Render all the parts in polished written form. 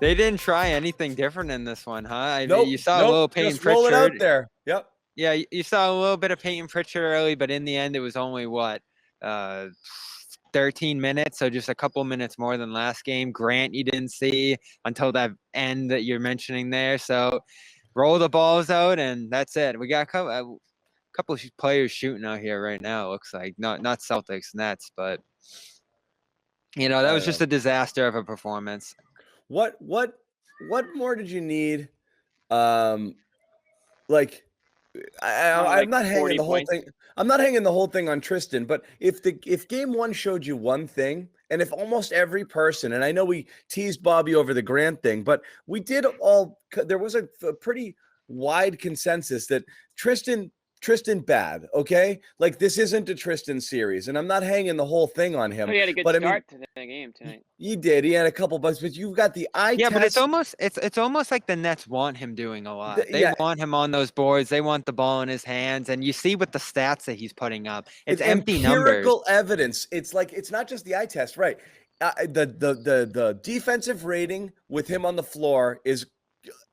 They didn't try anything different in this one, huh? I mean, Nope. you saw a little Peyton Just roll it out Pritchard. there. Yep. Yeah, you saw a little bit of Peyton Pritchard early, but in the end, it was only what, 13 minutes, so just a couple minutes more than last game. Grant, you didn't see until that end that you're mentioning there. So roll the balls out, and that's it. We got a couple of players shooting out here right now. It looks like not Celtics, Nets, but that was just a disaster of a performance. What more did you need? Like I'm not hanging the whole thing. I'm not hanging the whole thing on Tristan, but if game one showed you one thing, and if almost every person, and I know we teased Bobby over the Grant thing, but we did there was a pretty wide consensus that Tristan bad, okay? Like, this isn't a Tristan series, and I'm not hanging the whole thing on him. He had a good start to the game tonight. He did. He had a couple bucks, but you've got the eye Yeah, test. but it's almost like the Nets want him doing a lot. They want him on those boards. They want the ball in his hands, and you see with the stats that he's putting up. It's empty empirical numbers. Evidence. It's like, it's not just the eye test, right? The defensive rating with him on the floor is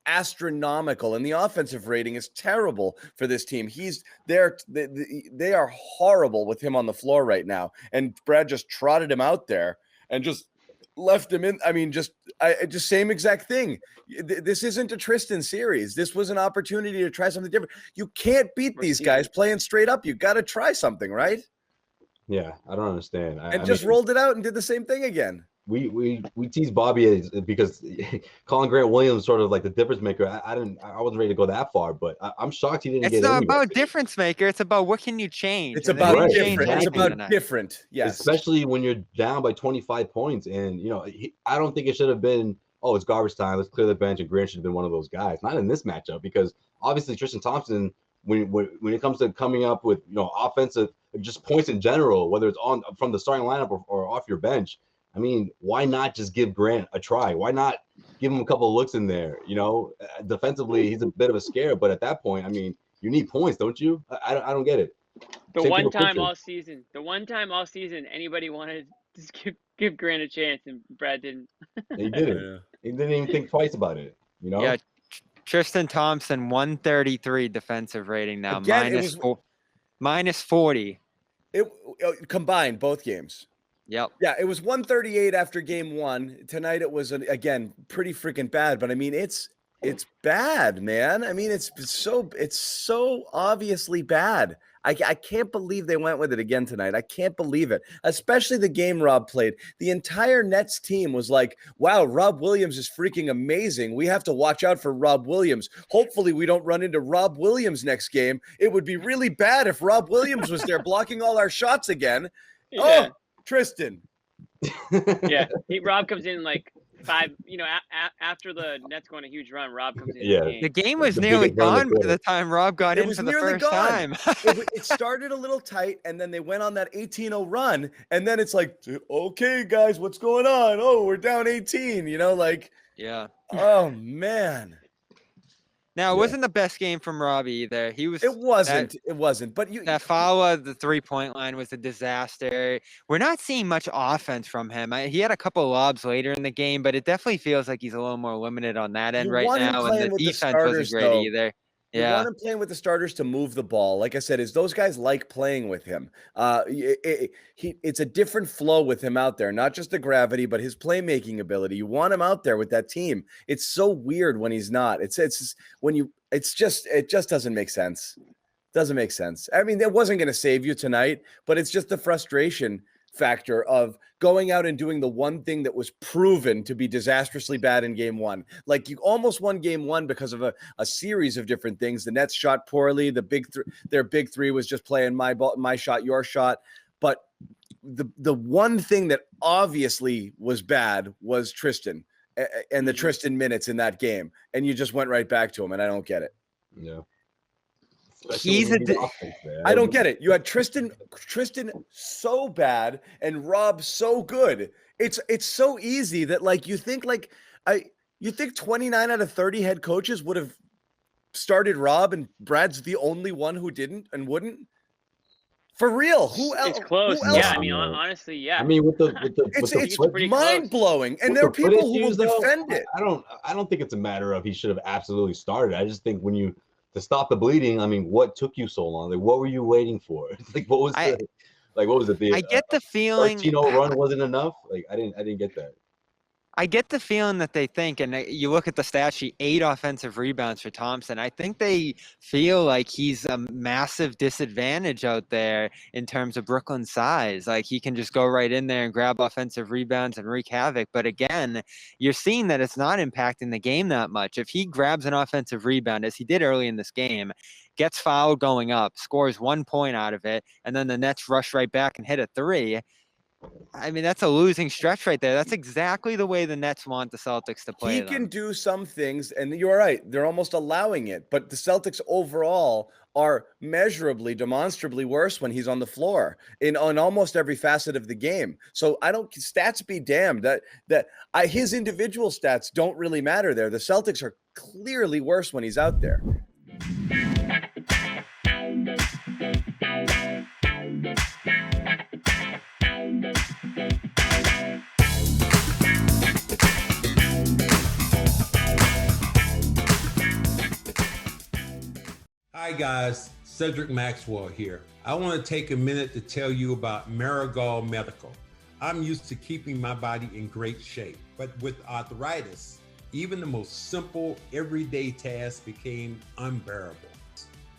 astronomical, and the offensive rating is terrible for this team. They are horrible with him on the floor right now, and Brad just trotted him out there and just left him in. I mean, just same exact thing. This isn't a Tristan series. This was an opportunity to try something different. You can't beat these guys playing straight up. You got to try something, right? Yeah, I don't understand. I mean, rolled it out and did the same thing again. We tease Bobby because Colin Grant Williams sort of like the difference maker. I wasn't ready to go that far, but I'm shocked he didn't get. It's not about difference maker. It's about what can you change. It's about different. It's about different. Yes, especially when you're down by 25 points, and I don't think it should have been. Oh, it's garbage time. Let's clear the bench, and Grant should have been one of those guys. Not in this matchup, because obviously Tristan Thompson, when it comes to coming up with offensive just points in general, whether it's on from the starting lineup or off your bench. I mean, why not just give Grant a try? Why not give him a couple of looks in there? Defensively, he's a bit of a scare, but at that point, I mean, you need points, don't you? I don't get it. The one time all season, anybody wanted to just give Grant a chance, and Brad didn't. He didn't. He didn't even think twice about it. Yeah, Tristan Thompson, 133 defensive rating now, again, minus 40. It combined both games. Yep. Yeah, it was 138 after game one. Tonight it was again pretty freaking bad, but I mean it's bad, man. I mean it's so obviously bad. I can't believe they went with it again tonight. I can't believe it. Especially the game Rob played. The entire Nets team was like, wow, Rob Williams is freaking amazing. We have to watch out for Rob Williams. Hopefully we don't run into Rob Williams next game. It would be really bad if Rob Williams was there blocking all our shots again. Yeah. Oh, Tristan. Yeah, Rob comes in like 5. After the Nets go on a huge run, Rob comes in. Yeah, the game was nearly gone by the time Rob got in for the first time. It started a little tight, and then they went on that 18-0 run, and then it's like, okay, guys, what's going on? Oh, we're down 18. Yeah. Oh man. Now, it wasn't the best game from Robbie either. It wasn't. But that foul at the 3-point line was a disaster. We're not seeing much offense from him. He had a couple of lobs later in the game, but it definitely feels like he's a little more limited on that end right now. And the defense wasn't great either. Yeah. You want him playing with the starters to move the ball. Like I said, those guys like playing with him. It's a different flow with him out there, not just the gravity, but his playmaking ability. You want him out there with that team. It's so weird when he's not. It just doesn't make sense. Doesn't make sense. I mean, that wasn't going to save you tonight, but it's just the frustration factor of going out and doing the one thing that was proven to be disastrously bad in game one. Like, you almost won game one because of a series of different things. The Nets shot poorly. Their big three was just playing my ball, my shot, your shot. But the one thing that obviously was bad was Tristan and the Tristan minutes in that game. And you just went right back to him, and I don't get it. Yeah. I don't get it. You had Tristan so bad and Rob so good. It's so easy that you think 29 out of 30 head coaches would have started Rob, and Brad's the only one who didn't and wouldn't. For real, who else? It's close. Who else? Yeah, I mean, honestly, yeah. I mean, It's pretty mind blowing, and with there are the foot people who will issues, though, defend it. I don't think it's a matter of he should have absolutely started. I just think to stop the bleeding, I mean, what took you so long? Like, what were you waiting for? Like, what was it? I get the feeling 13-0 run wasn't enough. Like, I didn't get that. I get the feeling that they think, and you look at the stat sheet, 8 offensive rebounds for Thompson. I think they feel like he's a massive disadvantage out there in terms of Brooklyn's size. Like he can just go right in there and grab offensive rebounds and wreak havoc. But again, you're seeing that it's not impacting the game that much. If he grabs an offensive rebound, as he did early in this game, gets fouled going up, scores 1 point out of it, and then the Nets rush right back and hit a 3. I mean, that's a losing stretch right there. That's exactly the way the Nets want the Celtics to play. He can do some things, and you're right. They're almost allowing it. But the Celtics overall are measurably, demonstrably worse when he's on the floor on almost every facet of the game. So stats be damned. His individual stats don't really matter there. The Celtics are clearly worse when he's out there. Hi guys, Cedric Maxwell here. I want to take a minute to tell you about Marigold Medical. I'm used to keeping my body in great shape, but with arthritis, even the most simple everyday tasks became unbearable.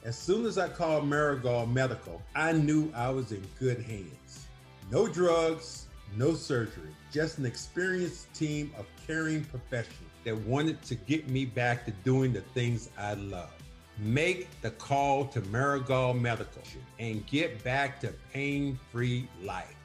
As soon as I called Marigold Medical, I knew I was in good hands. No drugs, no surgery, just an experienced team of caring professionals that wanted to get me back to doing the things I love. Make the call to Marigold Medical and get back to pain-free life.